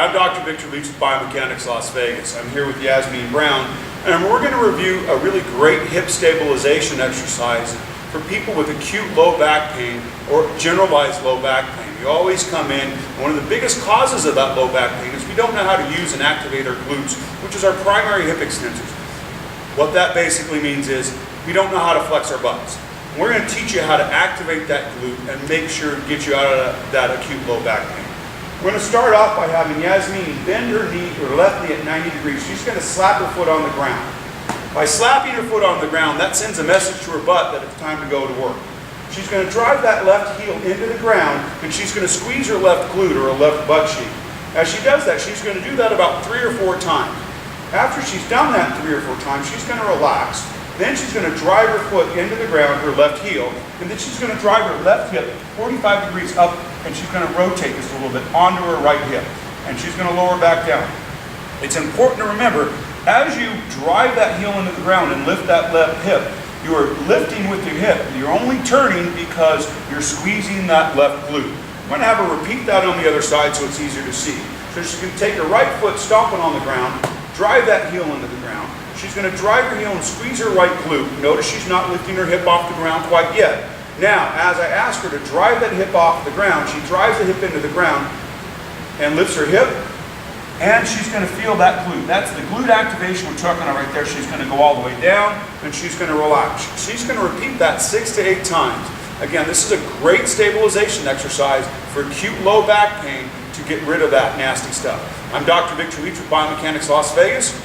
I'm Dr. Victor Leach with Biomechanics Las Vegas. I'm here with Yasmin Brown, and we're going to review a really great hip stabilization exercise for people with acute low back pain or generalized low back pain. You always come in, and one of the biggest causes of that low back pain is we don't know how to use and activate our glutes, which is our primary hip extensors. What that basically means is we don't know how to flex our butts. We're going to teach you how to activate that glute and make sure to get you out of that acute low back pain. We're going to start off by having Yasmin bend her knee, her left knee at 90 degrees. She's going to slap her foot on the ground. By slapping her foot on the ground, that sends a message to her butt that it's time to go to work. She's going to drive that left heel into the ground, and she's going to squeeze her left glute or her left butt cheek. As she does that, she's going to do that about 3 or 4 times. After she's done that 3 or 4 times, she's going to relax. Then she's going to drive her foot into the ground, her left heel, and then she's going to drive her left hip 45 degrees up, and she's going to rotate this a little bit onto her right hip, and she's going to lower back down. It's important to remember, as you drive that heel into the ground and lift that left hip, you are lifting with your hip. You're only turning because you're squeezing that left glute. I'm going to have her repeat that on the other side so it's easier to see. So she's going to take her right foot, stomping on the ground, drive that heel into the ground. She's going to drive her heel and squeeze her right glute. Notice she's not lifting her hip off the ground quite yet. Now, as I ask her to drive that hip off the ground, she drives the hip into the ground and lifts her hip, and she's going to feel that glute. That's the glute activation we're talking about right there. She's going to go all the way down, and she's going to relax. She's going to repeat that 6 to 8 times. Again, this is a great stabilization exercise for acute low back pain to get rid of that nasty stuff. I'm Dr. Victor Leach with Biomechanics Las Vegas.